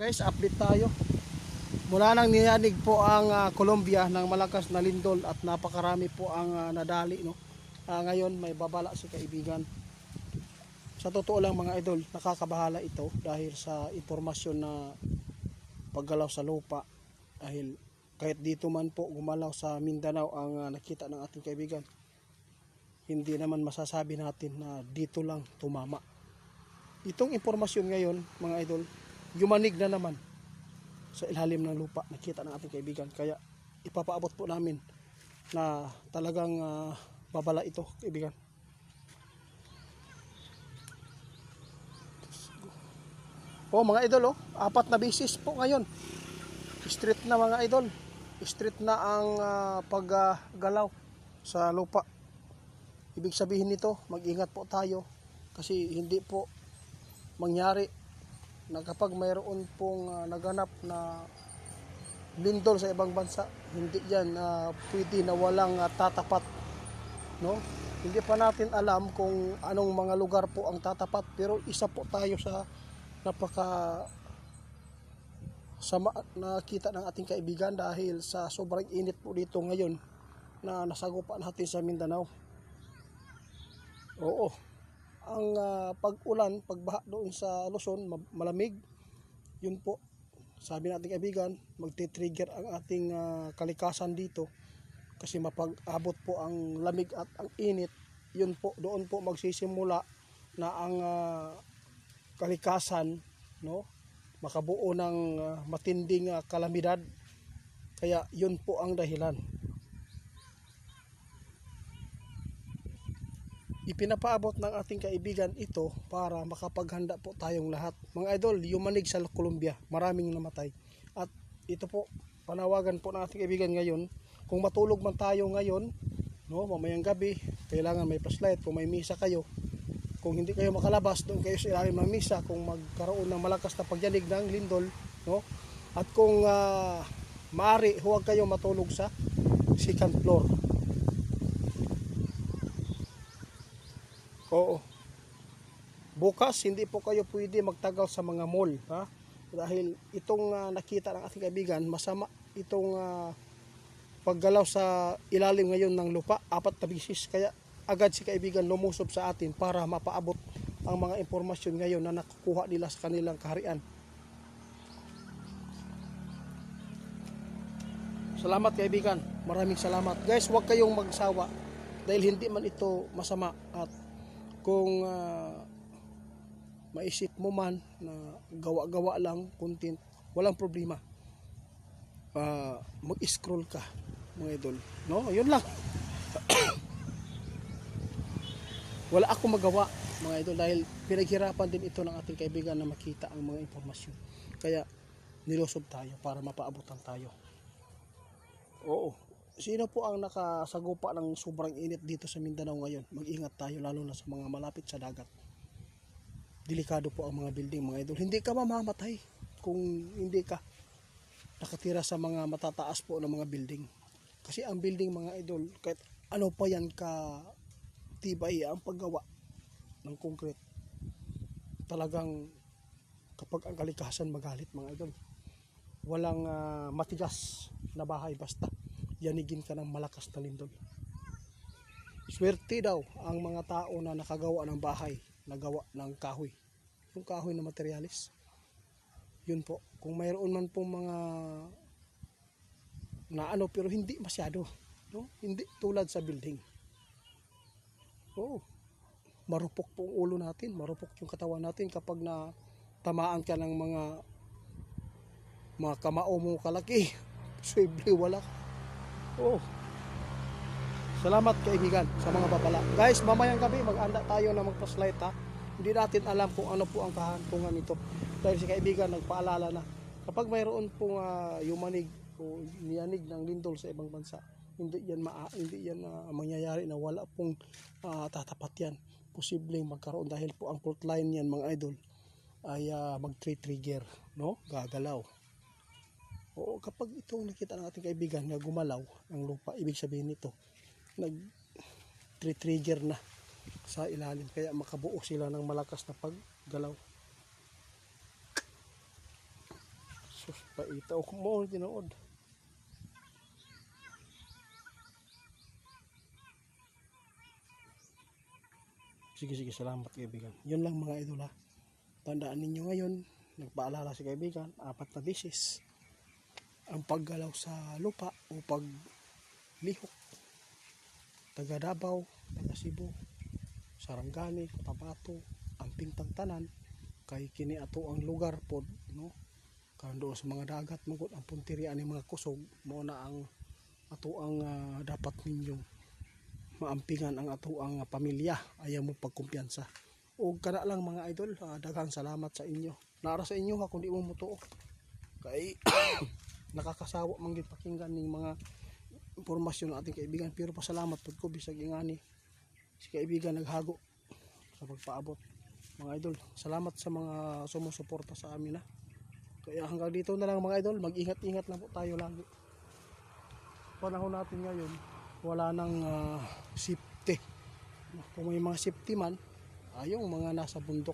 Guys, update tayo. Mula nang niyanig po ang Colombia ng malakas na lindol at napakarami po ang nadali, no. Ngayon may babala si kaibigan. Sa totoo lang mga idol, nakakabahala ito dahil sa impormasyon na paggalaw sa lupa. Dahil kahit dito man po gumalaw sa Mindanao ang nakita ng ating kaibigan, hindi naman masasabi natin na dito lang tumama. Itong impormasyon ngayon mga idol, yumanig na naman sa ilalim ng lupa, nakita ng ating kaibigan. Kaya ipapaabot po namin na talagang babala ito kaibigan. Mga idol, 4 na bisis po ngayon. Street na mga idol. Street na ang paggalaw sa lupa. Ibig sabihin nito, mag-ingat po tayo kasi hindi po mangyari na kapag mayroon pong naganap na lindol sa ibang bansa, hindi yan pwede na walang tatapat, no? Hindi pa natin alam kung anong mga lugar po ang tatapat, pero isa po tayo sa napaka sama nakita ng ating kaibigan dahil sa sobrang init po dito ngayon na nasagupan natin sa Mindanao. Ang pag-ulan, pagbaha doon sa Luzon, malamig. Yun po, sabi nating kaibigan, magti-trigger ang ating kalikasan dito kasi mapag-abot po ang lamig at ang init. Yun po, doon po magsisimula na ang kalikasan, no, makabuo ng matinding kalamidad. Kaya yun po ang dahilan. Ipinapaabot ng ating kaibigan ito para makapaghanda po tayong lahat. Mga idol, yumanig sa Colombia, maraming namatay. At ito po, panawagan po ng ating kaibigan ngayon, kung matulog man tayo ngayon, no, mamayang gabi, kailangan may flashlight. Kung may misa kayo, kung hindi kayo makalabas, doon kayo sa ilalim ng misa. Kung magkaroon ng malakas na pagyanig ng lindol, no, at kung maaari, huwag kayo matulog sa second floor. Bukas hindi po kayo pwede magtagal sa mga mall, ha? Dahil itong nakita ng ating kaibigan, masama itong paggalaw sa ilalim ngayon ng lupa, 4 na bisis. Kaya agad si kaibigan lumusob sa atin para mapaabot ang mga impormasyon ngayon na nakukuha nila sa kanilang kaharian. Salamat kaibigan, maraming salamat. Guys, huwag kayong magsawa dahil hindi man ito masama. At kung maisip mo man na gawa-gawa lang content, walang problema. Mag-scroll ka mga idol, no? Yun lang. Wala akong magawa mga idol dahil pinaghirapan din ito ng ating kaibigan na makita ang mga impormasyon. Kaya nilusob tayo para mapaabutan tayo. Sino po ang nakasagupa ng sobrang init dito sa Mindanao ngayon? Mag-ingat tayo lalo na sa mga malapit sa dagat. Delikado po ang mga building mga idol. Hindi ka mamamatay kung hindi ka nakatira sa mga matataas po ng mga building. Kasi ang building mga idol, kahit ano pa yan ka tibay ang paggawa ng concrete, talagang kapag ang kalikasan magalit mga idol, walang matigas na bahay basta yanigin ka ng malakas na lindol. Swerte daw ang mga tao na nakagawa ng bahay na gawa ng kahoy, yung kahoy na materialis. Yun po, kung mayroon man pong mga na pero hindi masyado, no? Hindi tulad sa building. Marupok po ang ulo natin, marupok yung katawan natin kapag na tamaan ka ng mga kamao mo kalaki. Posible wala. Salamat kaibigan sa mga babala. Guys, mamayang gabi mag-anda tayo na magpa-slide, ha. Hindi natin alam kung ano po ang kahantungan nito. Dahil si kaibigan nagpaalala na kapag mayroon pong yumanig o niyanig ng lindol sa ibang bansa, hindi yan mangyayari na wala pong tatapat yan. Posibleng magkaroon dahil po ang fault line yan mga idol ay mag-trigger, no? Gagalaw. Kapag itong nakita ng ating kaibigan na gumalaw ang lupa, ibig sabihin nito nag-trigger na sa ilalim, kaya makabuo sila ng malakas na paggalaw. Sus, paita o mo tinuod. Sige, sige, salamat kaibigan. Yun lang mga idol ha. Tandaan ninyo ngayon, nagpaalala si kaibigan, 4 na beses ang paggalaw sa lupa o paglihok. Taga Davao, taga Cebu, Sarangani, Cotabato, ang pintang tanan, kay kini ato ang lugar pod, no? Kando sa mga dagat mugod ang puntirian ni mga kusog, mao na ang ato ang dapat ninyong maampingan ang ato ang pamilya, ayaw mo pagkumpiyansa. O kana lang mga idol, daghang salamat sa inyo. Nara sa inyo ha kung di mo mutuo. Kay nakakasawa man gid pakinggan ning mga impormasyon ng ating kaibigan, pero pasalamat pud ko bisag ingani si kaibigan naghago sa pagpaabot. Mga idol, salamat sa mga sumusuporta sa amin ha. Kaya hanggang dito na lang mga idol, mag-ingat-ingat lang po tayo lagi. Panahon natin ngayon, wala nang safety. Kung may mga safety man, yung mga nasa bundok